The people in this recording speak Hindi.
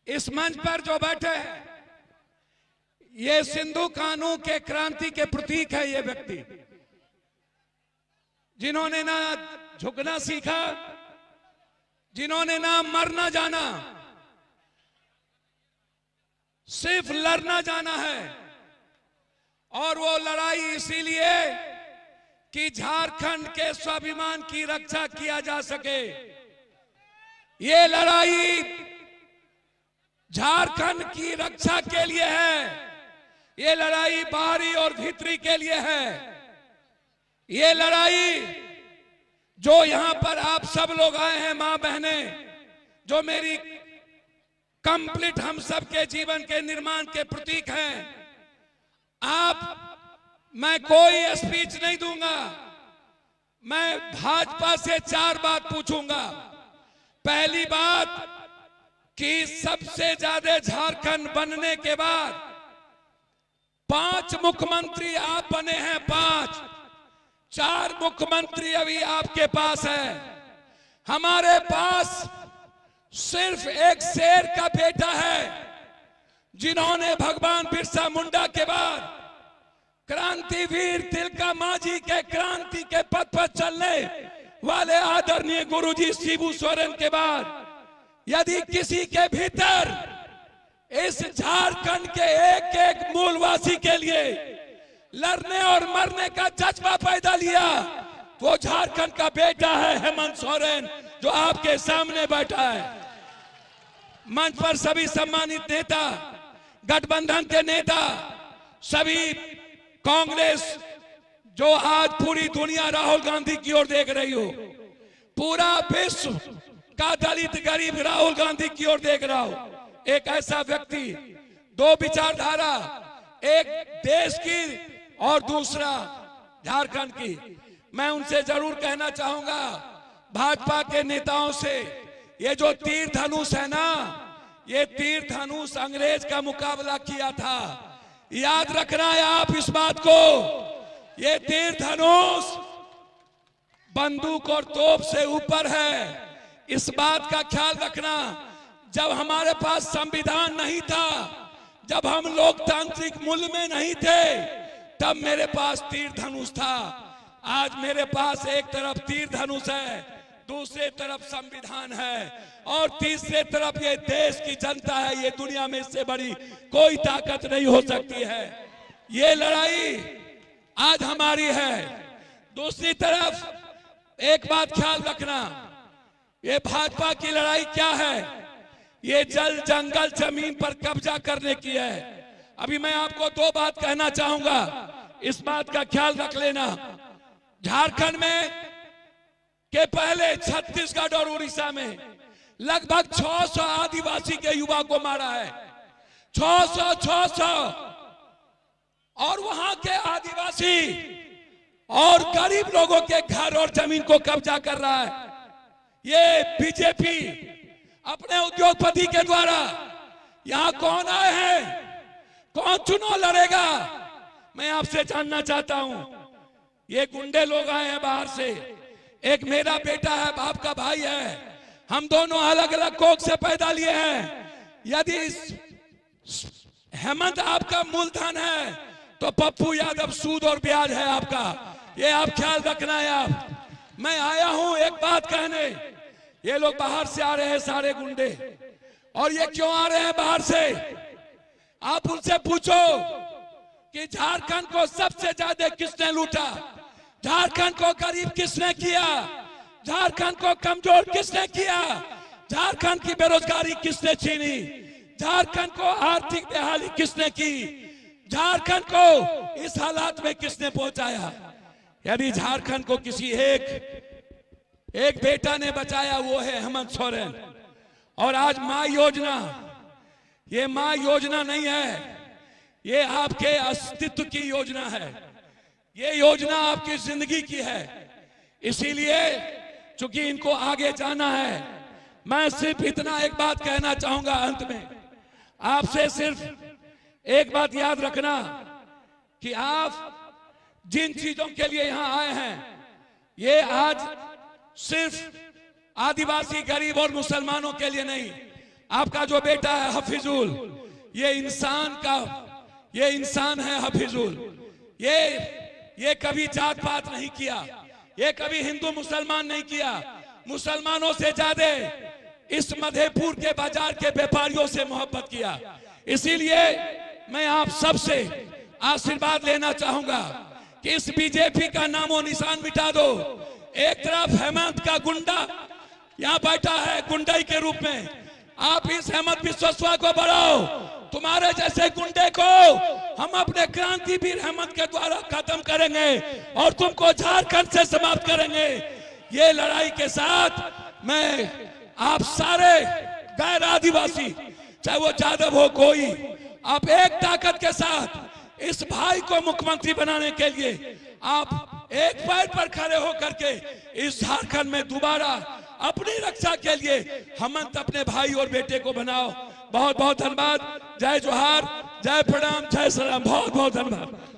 इस मंच पर जो बैठे हैं ये सिंधु कानून के क्रांति के प्रतीक है। ये व्यक्ति जिन्होंने ना झुकना सीखा, जिन्होंने ना मरना जाना, सिर्फ लड़ना जाना है। और वो लड़ाई इसीलिए कि झारखंड के स्वाभिमान की रक्षा किया जा सके। ये लड़ाई झारखंड की रक्षा के लिए है। ये लड़ाई बाहरी और भीतरी के लिए है। ये लड़ाई जो यहां पर आप सब लोग आए हैं, मां बहने, जो मेरी कंप्लीट हम सब के जीवन के निर्माण के प्रतीक हैं। मैं कोई स्पीच नहीं दूंगा, मैं भाजपा से 4 बात पूछूंगा। पहली बात कि सबसे ज्यादा झारखंड बनने के बाद 5 मुख्यमंत्री आप बने हैं, 4 मुख्यमंत्री अभी आपके पास है। हमारे पास सिर्फ एक शेर का बेटा है जिन्होंने भगवान बिरसा मुंडा के बाद क्रांतिवीर तिलका मांझी के क्रांति के पथ पर चलने वाले आदरणीय गुरुजी शिबू सोरेन के बाद यदि किसी के भीतर इस झारखंड के एक एक मूलवासी के लिए लड़ने और मरने का जज्बा पैदा लिया, वो झारखंड का बेटा है हेमंत सोरेन, जो आपके सामने बैठा है। मंच पर सभी सम्मानित नेता, गठबंधन के नेता, सभी कांग्रेस, जो आज पूरी दुनिया राहुल गांधी की ओर देख रही हो, पूरा विश्व का दलित गरीब राहुल गांधी की ओर देख रहा हो। एक ऐसा व्यक्ति, 2 विचारधारा, एक देश की और दूसरा झारखंड की। मैं उनसे जरूर कहना चाहूंगा, भाजपा के नेताओं से, ये जो तीर धनुष है ना, ये तीर धनुष अंग्रेज का मुकाबला किया था। याद रखना है आप इस बात को। ये तीर धनुष बंदूक और तोप से ऊपर है। इस बात का ख्याल रखना। जब हमारे पास संविधान नहीं था, जब हम लोकतांत्रिक मूल्य में नहीं थे, तब मेरे पास तीर धनुष था। आज मेरे पास एक तरफ तीर धनुष है, दूसरे तरफ संविधान है, और तीसरे तरफ ये देश की जनता है। ये दुनिया में इससे बड़ी कोई ताकत नहीं हो सकती है। ये लड़ाई आज हमारी है। दूसरी तरफ एक बात ख्याल रखना, ये भाजपा की लड़ाई क्या है? ये जल जंगल जमीन पर कब्जा करने की है। अभी मैं आपको 2 बात कहना चाहूंगा, इस बात का ख्याल रख लेना। झारखंड में के पहले छत्तीसगढ़ और उड़ीसा में लगभग 600 आदिवासी के युवा को मारा है। 600 और वहां के आदिवासी और गरीब लोगों के घर और जमीन को कब्जा कर रहा है ये बीजेपी अपने उद्योगपति के द्वारा। यहां कौन आए हैं, कौन चुनाव लड़ेगा? मैं आपसे जानना चाहता हूं। ये गुंडे लोग आए हैं बाहर से। एक मेरा बेटा है, बाप का भाई है, हम दोनों अलग अलग कोख से पैदा लिए हैं। यदि हेमंत आपका मूलधन है तो पप्पू यादव सूद और ब्याज है आपका। ये आप ख्याल रखना है। आप मैं आया हूं एक बात कहने। ये लोग बाहर से आ रहे हैं सारे गुंडे, और ये क्यों आ रहे हैं बाहर से? आप उनसे पूछो कि झारखंड को सबसे ज्यादा किसने लूटा, झारखंड को गरीब किसने किया, झारखंड को कमजोर किसने किया, झारखंड की बेरोजगारी किसने छीनी, झारखंड को आर्थिक बेहाली किसने की, झारखंड को इस हालात में किसने पहुंचाया? यदि झारखंड को किसी एक बेटा ने बचाया, वो है हेमंत सोरेन। और आज मां योजना, ये मां योजना नहीं है, ये आपके अस्तित्व की योजना है। ये योजना आपकी जिंदगी की है। इसीलिए चूंकि इनको आगे जाना है, मैं सिर्फ इतना एक बात कहना चाहूंगा अंत में। आपसे सिर्फ एक बात याद रखना कि आप जिन चीजों के लिए यहां आए हैं, ये आज सिर्फ आदिवासी, गरीब और मुसलमानों के लिए नहीं, आपका जो बेटा है हफीजुल, ये इंसान है हफीजुल। ये कभी जात पात नहीं किया, ये कभी हिंदू मुसलमान नहीं किया। मुसलमानों से ज्यादा इस मधेपुर के बाजार के व्यापारियों से मोहब्बत किया। इसीलिए मैं आप सबसे आशीर्वाद लेना चाहूंगा कि इस बीजेपी का नामो निशान मिटा दो। एक तरफ हेमंत का गुंडा यहाँ बैठा है गुंडाई के रूप में, आप इस हेमंत बिस्वा को बढ़ाओ। तुम्हारे जैसे गुंडे को हम अपने क्रांतिवीर हेमंत के द्वारा खत्म करेंगे और तुमको झारखंड से समाप्त करेंगे। ये लड़ाई के साथ मैं आप सारे गैर आदिवासी, चाहे वो यादव हो कोई, आप एक ताकत के साथ इस भाई को मुख्यमंत्री बनाने के लिए आप एक पैर पर खड़े होकर के इस झारखंड में दोबारा अपनी रक्षा के लिए हेमंत अपने भाई और बेटे को बनाओ। बहुत बहुत धन्यवाद। जय जोहार, जय प्रणाम, जय सलाम। बहुत बहुत धन्यवाद।